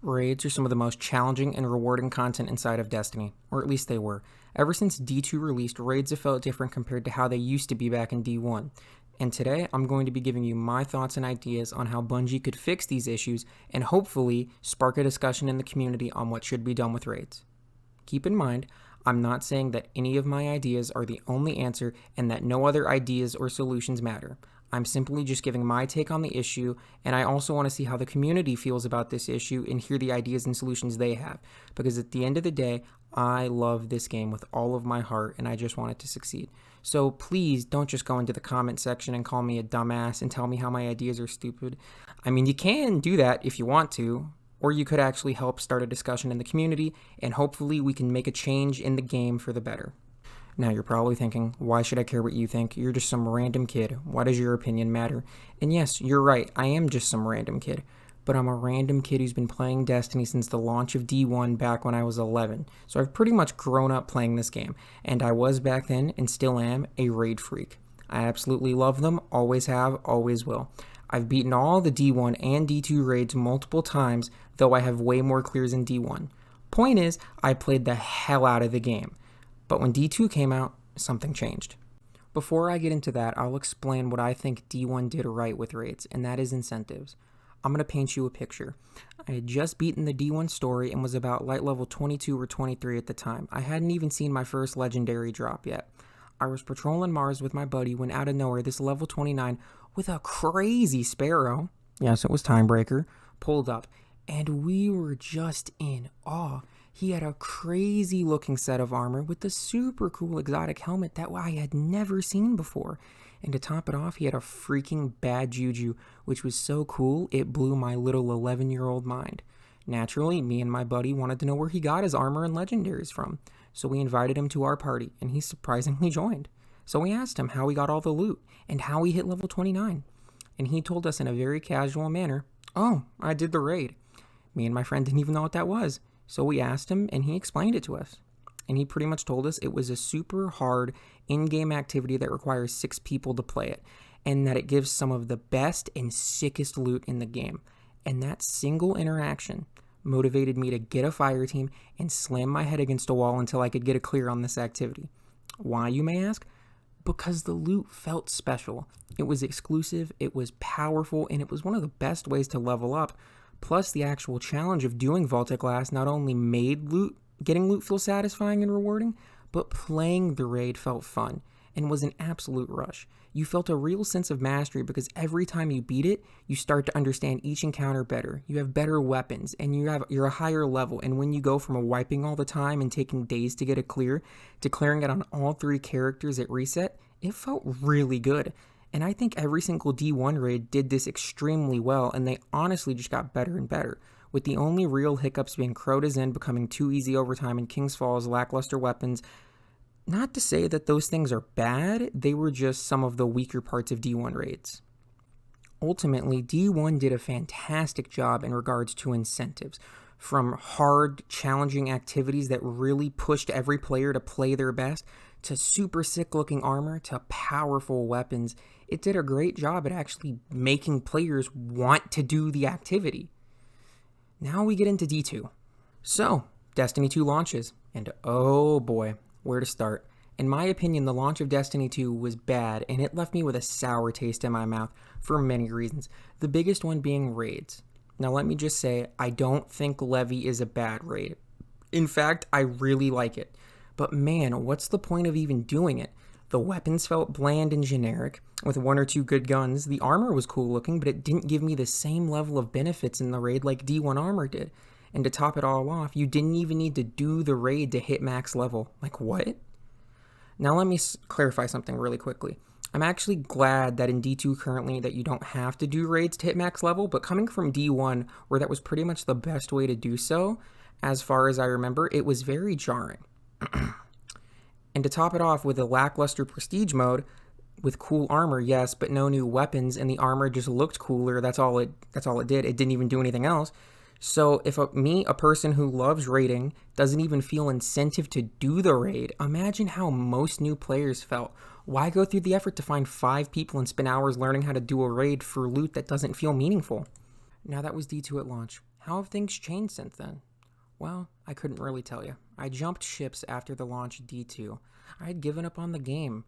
Raids are some of the most challenging and rewarding content inside of Destiny, or at least they were. Ever since D2 released, raids have felt different compared to how they used to be back in D1. And today, I'm going to be giving you my thoughts and ideas on how Bungie could fix these issues and hopefully spark a discussion in the community on what should be done with raids. Keep in mind, I'm not saying that any of my ideas are the only answer and that no other ideas or solutions matter. I'm simply just giving my take on the issue, and I also want to see how the community feels about this issue and hear the ideas and solutions they have. Because at the end of the day, I love this game with all of my heart, and I just want it to succeed. So please don't just go into the comment section and call me a dumbass and tell me how my ideas are stupid. I mean, you can do that if you want to, or you could actually help start a discussion in the community, and hopefully we can make a change in the game for the better. Now you're probably thinking, why should I care what you think? You're just some random kid. Why does your opinion matter? And yes, you're right, I am just some random kid. But I'm a random kid who's been playing Destiny since the launch of D1 back when I was 11. So I've pretty much grown up playing this game. And I was back then, and still am, a raid freak. I absolutely love them, always have, always will. I've beaten all the D1 and D2 raids multiple times, though I have way more clears in D1. Point is, I played the hell out of the game. But when D2 came out, something changed. Before I get into that, I'll explain what I think D1 did right with raids, and that is incentives. I'm going to paint you a picture. I had just beaten the D1 story and was about light level 22 or 23 at the time. I hadn't even seen my first legendary drop yet. I was patrolling Mars with my buddy when out of nowhere this level 29 with a crazy Sparrow, yes it was Timebreaker, pulled up, and we were just in awe. He had a crazy looking set of armor with a super cool exotic helmet that I had never seen before. And to top it off, he had a freaking bad juju, which was so cool it blew my little 11-year-old mind. Naturally, me and my buddy wanted to know where he got his armor and legendaries from, so we invited him to our party, and he surprisingly joined. So we asked him how he got all the loot, and how he hit level 29. And he told us in a very casual manner, "Oh, I did the raid." Me and my friend didn't even know what that was. So we asked him, and he explained it to us. And he pretty much told us it was a super hard in-game activity that requires 6 people to play it, and that it gives some of the best and sickest loot in the game. And that single interaction motivated me to get a fire team and slam my head against a wall until I could get a clear on this activity. Why, you may ask? Because the loot felt special. It was exclusive, it was powerful, and it was one of the best ways to level up. Plus, the actual challenge of doing Vaulted Glass not only made getting loot feel satisfying and rewarding, but playing the raid felt fun and was an absolute rush. You felt a real sense of mastery because every time you beat it, you start to understand each encounter better. You have better weapons, and you're a higher level. And when you go from wiping all the time and taking days to get a clear to clearing it on all 3 characters at reset, it felt really good. And I think every single D1 raid did this extremely well, and they honestly just got better and better, with the only real hiccups being Crota's End becoming too easy over time and King's Fall's lackluster weapons. Not to say that those things are bad, they were just some of the weaker parts of D1 raids. Ultimately, D1 did a fantastic job in regards to incentives. From hard, challenging activities that really pushed every player to play their best, to super sick-looking armor, to powerful weapons, it did a great job at actually making players want to do the activity. Now we get into D2. So, Destiny 2 launches, and oh boy, where to start. In my opinion, the launch of Destiny 2 was bad, and it left me with a sour taste in my mouth for many reasons, the biggest one being raids. Now let me just say, I don't think Levy is a bad raid. In fact, I really like it. But man, what's the point of even doing it? The weapons felt bland and generic, with 1 or 2 good guns. The armor was cool looking, but it didn't give me the same level of benefits in the raid like D1 armor did. And to top it all off, you didn't even need to do the raid to hit max level. Like what? Now let me clarify something really quickly. I'm actually glad that in D2 currently that you don't have to do raids to hit max level, but coming from D1 where that was pretty much the best way to do so, as far as I remember, it was very jarring. And to top it off with a lackluster prestige mode with cool armor, yes, but no new weapons, and the armor just looked cooler. That's all it did. It didn't even do anything else. So if a person who loves raiding, doesn't even feel incentive to do the raid, imagine how most new players felt. Why go through the effort to find 5 people and spend hours learning how to do a raid for loot that doesn't feel meaningful? Now that was D2 at launch. How have things changed since then? Well, I couldn't really tell you. I jumped ships after the launch of D2. I had given up on the game.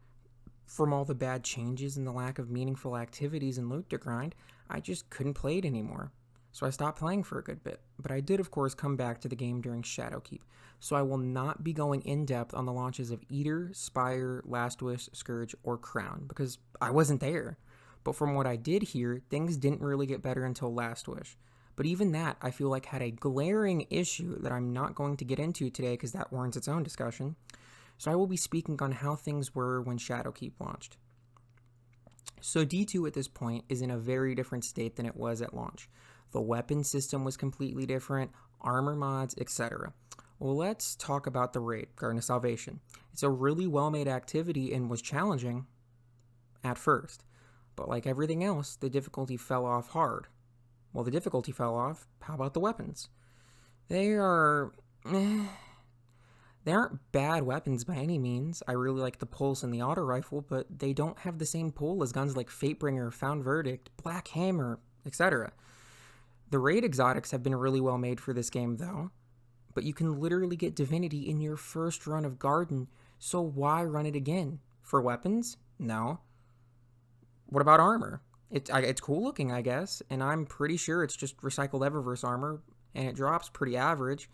From all the bad changes and the lack of meaningful activities and loot to grind, I just couldn't play it anymore. So I stopped playing for a good bit, but I did of course come back to the game during Shadowkeep, so I will not be going in depth on the launches of Eater, Spire, Last Wish, Scourge, or Crown, because I wasn't there. But from what I did hear, things didn't really get better until Last Wish. But even that, I feel like had a glaring issue that I'm not going to get into today because that warrants its own discussion. So I will be speaking on how things were when Shadowkeep launched. So D2 at this point is in a very different state than it was at launch. The weapon system was completely different, armor mods, etc. Well, let's talk about the raid, Garden of Salvation. It's a really well-made activity and was challenging at first. But like everything else, the difficulty fell off hard. Well, the difficulty fell off. How about the weapons? They aren't bad weapons by any means. I really like the Pulse and the Auto Rifle, but they don't have the same pull as guns like Fatebringer, Found Verdict, Black Hammer, etc. The raid exotics have been really well made for this game though, but you can literally get Divinity in your first run of Garden, so why run it again? For weapons? No. What about armor? It's cool looking, I guess, and I'm pretty sure it's just recycled Eververse armor, and it drops pretty average,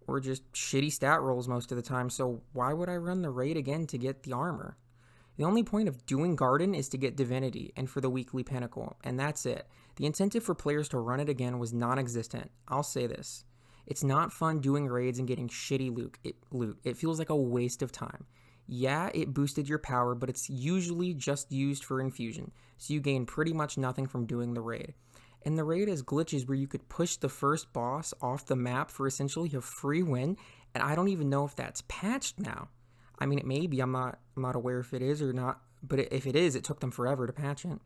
or just shitty stat rolls most of the time, so why would I run the raid again to get the armor? The only point of doing Garden is to get Divinity and for the weekly Pinnacle, and that's it. The incentive for players to run it again was non-existent. I'll say this. It's not fun doing raids and getting shitty loot. It feels like a waste of time. Yeah, it boosted your power, but it's usually just used for infusion, so you gain pretty much nothing from doing the raid. And the raid has glitches where you could push the first boss off the map for essentially a free win, and I don't even know if that's patched now. I mean, it may be, I'm not aware if it is or not, but if it is, it took them forever to patch it.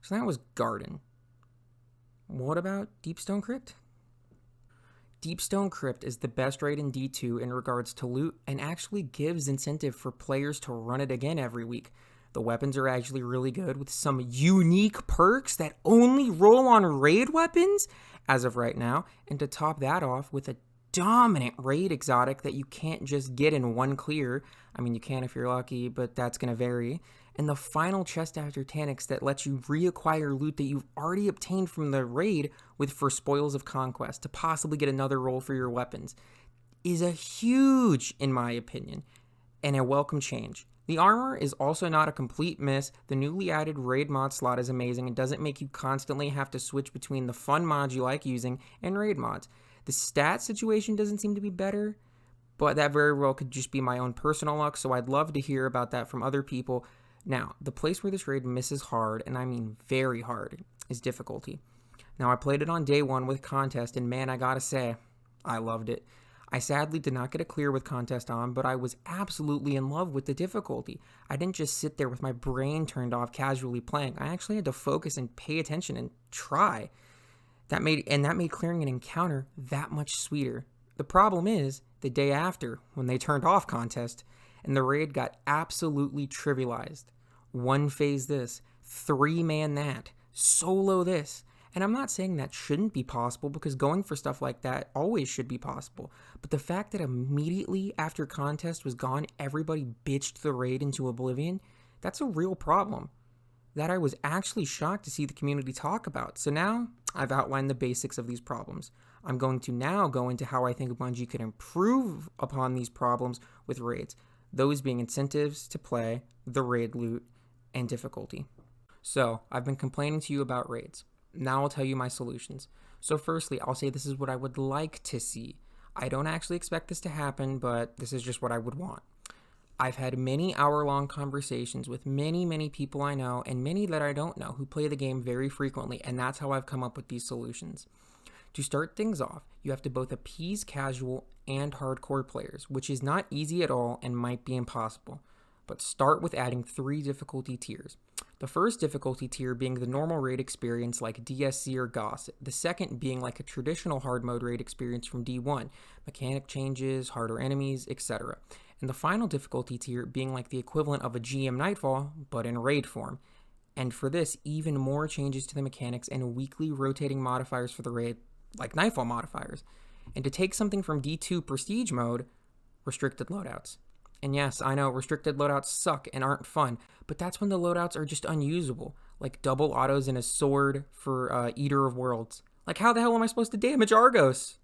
So that was Garden. What about Deepstone Crypt? Deepstone Crypt is the best raid in D2 in regards to loot and actually gives incentive for players to run it again every week. The weapons are actually really good with some unique perks that only roll on raid weapons as of right now, and to top that off with a dominant raid exotic that you can't just get in one clear. I mean, you can if you're lucky, but that's going to vary. And the final chest after Taniks that lets you reacquire loot that you've already obtained from the raid for Spoils of Conquest to possibly get another roll for your weapons is a huge, in my opinion, and a welcome change. The armor is also not a complete miss. The newly added raid mod slot is amazing and doesn't make you constantly have to switch between the fun mods you like using and raid mods. The stat situation doesn't seem to be better, but that very well could just be my own personal luck, so I'd love to hear about that from other people. Now, the place where this raid misses hard, and I mean very hard, is difficulty. Now, I played it on day one with Contest, and man, I gotta say, I loved it. I sadly did not get a clear with Contest on, but I was absolutely in love with the difficulty. I didn't just sit there with my brain turned off casually playing. I actually had to focus and pay attention and try. That made clearing an encounter that much sweeter. The problem is, the day after, when they turned off Contest, and the raid got absolutely trivialized. One phase this, 3-man that, solo this. And I'm not saying that shouldn't be possible, because going for stuff like that always should be possible. But the fact that immediately after Contest was gone, everybody bitched the raid into oblivion, that's a real problem that I was actually shocked to see the community talk about. So now, I've outlined the basics of these problems. I'm going to now go into how I think Bungie could improve upon these problems with raids. Those being incentives to play, the raid loot, and difficulty. So, I've been complaining to you about raids. Now I'll tell you my solutions. So firstly, I'll say this is what I would like to see. I don't actually expect this to happen, but this is just what I would want. I've had many hour-long conversations with many people I know and many that I don't know who play the game very frequently, and that's how I've come up with these solutions. To start things off, you have to both appease casual and hardcore players, which is not easy at all and might be impossible. But start with adding 3 difficulty tiers. The first difficulty tier being the normal raid experience like DSC or GOS, the second being like a traditional hard mode raid experience from D1, mechanic changes, harder enemies, etc. And the final difficulty tier being like the equivalent of a GM Nightfall, but in raid form. And for this, even more changes to the mechanics and weekly rotating modifiers for the raid like Nightfall modifiers. And to take something from D2 Prestige mode, restricted loadouts. And yes, I know restricted loadouts suck and aren't fun, but that's when the loadouts are just unusable, like double autos and a sword for Eater of Worlds. Like, how the hell am I supposed to damage Argos?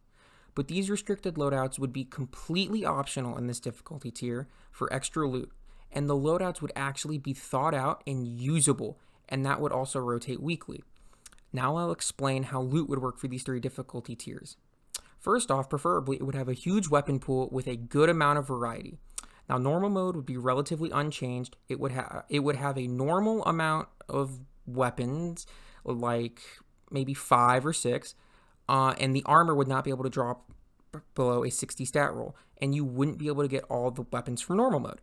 But these restricted loadouts would be completely optional in this difficulty tier for extra loot, and the loadouts would actually be thought out and usable, and that would also rotate weekly. Now I'll explain how loot would work for these 3 difficulty tiers. First off, preferably, it would have a huge weapon pool with a good amount of variety. Now, normal mode would be relatively unchanged. It would have a normal amount of weapons, like maybe 5 or 6, and the armor would not be able to drop below a 60 stat roll, and you wouldn't be able to get all the weapons from normal mode.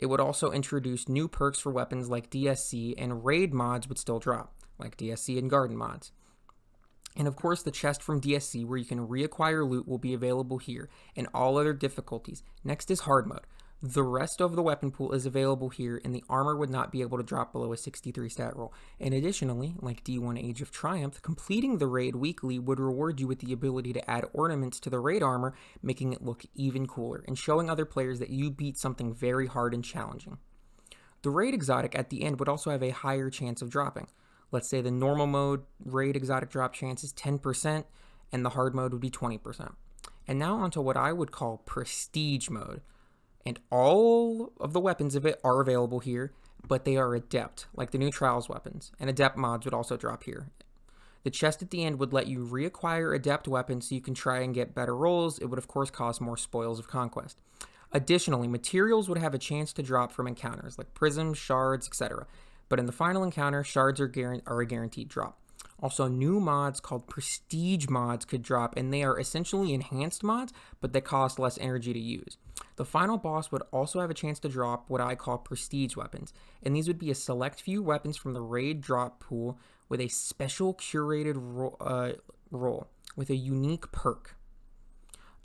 It would also introduce new perks for weapons like DSC, and raid mods would still drop, like DSC and garden mods. And of course, the chest from DSC, where you can reacquire loot, will be available here, and all other difficulties. Next is hard mode. The rest of the weapon pool is available here, and the armor would not be able to drop below a 63 stat roll. And additionally, like D1 Age of Triumph, completing the raid weekly would reward you with the ability to add ornaments to the raid armor, making it look even cooler, and showing other players that you beat something very hard and challenging. The raid exotic at the end would also have a higher chance of dropping. Let's say the normal mode raid exotic drop chance is 10%, and the hard mode would be 20%. And now onto what I would call prestige mode. And all of the weapons of it are available here, but they are adept, like the new Trials weapons, and adept mods would also drop here. The chest at the end would let you reacquire adept weapons so you can try and get better rolls. It would of course cost more spoils of conquest. Additionally, materials would have a chance to drop from encounters, like prisms, shards, etc. But in the final encounter, shards are a guaranteed drop. Also, new mods called prestige mods could drop, and they are essentially enhanced mods, but they cost less energy to use. The final boss would also have a chance to drop what I call prestige weapons, and these would be a select few weapons from the raid drop pool with a special curated roll with a unique perk.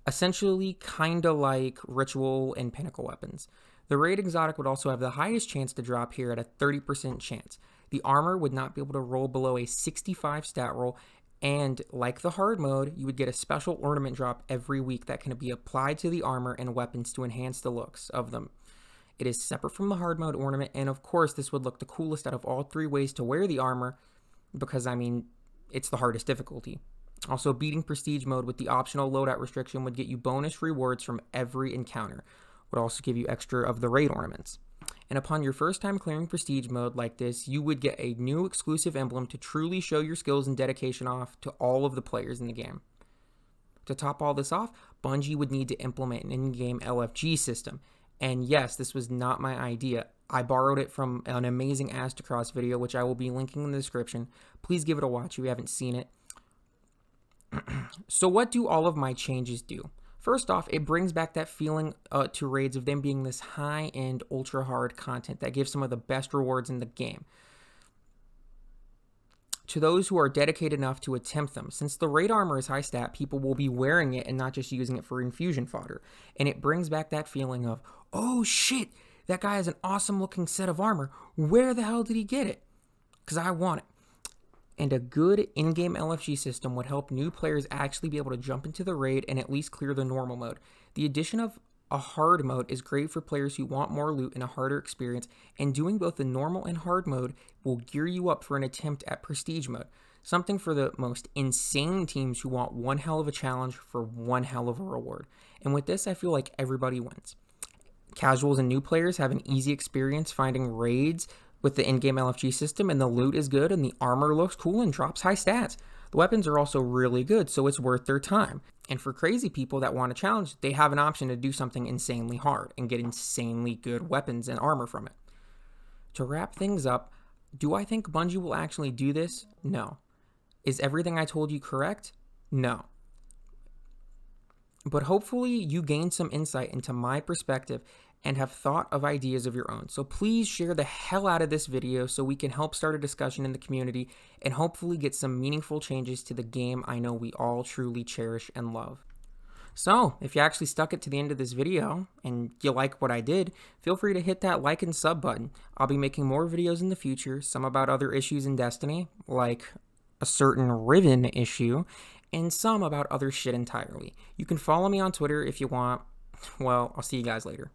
Essentially, kinda like ritual and pinnacle weapons. The raid exotic would also have the highest chance to drop here at a 30% chance. The armor would not be able to roll below a 65 stat roll, and like the hard mode, you would get a special ornament drop every week that can be applied to the armor and weapons to enhance the looks of them. It is separate from the hard mode ornament, and of course this would look the coolest out of all 3 ways to wear the armor, because I mean, it's the hardest difficulty. Also, beating prestige mode with the optional loadout restriction would get you bonus rewards from every encounter. Would also give you extra of the raid ornaments. And upon your first time clearing prestige mode like this, you would get a new exclusive emblem to truly show your skills and dedication off to all of the players in the game. To top all this off, Bungie would need to implement an in-game LFG system. And yes, this was not my idea. I borrowed it from an amazing Astacross video, which I will be linking in the description. Please give it a watch if you haven't seen it. So what do all of my changes do? First off, it brings back that feeling to raids of them being this high-end, ultra-hard content that gives some of the best rewards in the game to those who are dedicated enough to attempt them. Since the raid armor is high stat, people will be wearing it and not just using it for infusion fodder. And it brings back that feeling of, oh shit, that guy has an awesome-looking set of armor. Where the hell did he get it? Because I want it. And a good in-game LFG system would help new players actually be able to jump into the raid and at least clear the normal mode. The addition of a hard mode is great for players who want more loot and a harder experience, and doing both the normal and hard mode will gear you up for an attempt at prestige mode. Something for the most insane teams who want one hell of a challenge for one hell of a reward. And with this, I feel like everybody wins. Casuals and new players have an easy experience finding raids with the in-game LFG system, and the loot is good, and the armor looks cool and drops high stats. The weapons are also really good, so it's worth their time. And for crazy people that want a challenge, they have an option to do something insanely hard and get insanely good weapons and armor from it. To wrap things up, do I think Bungie will actually do this? No. Is everything I told you correct? No. But hopefully you gained some insight into my perspective and have thought of ideas of your own. So please share the hell out of this video so we can help start a discussion in the community and hopefully get some meaningful changes to the game I know we all truly cherish and love. So, if you actually stuck it to the end of this video and you like what I did, feel free to hit that like and sub button. I'll be making more videos in the future, some about other issues in Destiny, like a certain Riven issue, and some about other shit entirely. You can follow me on Twitter if you want. Well, I'll see you guys later.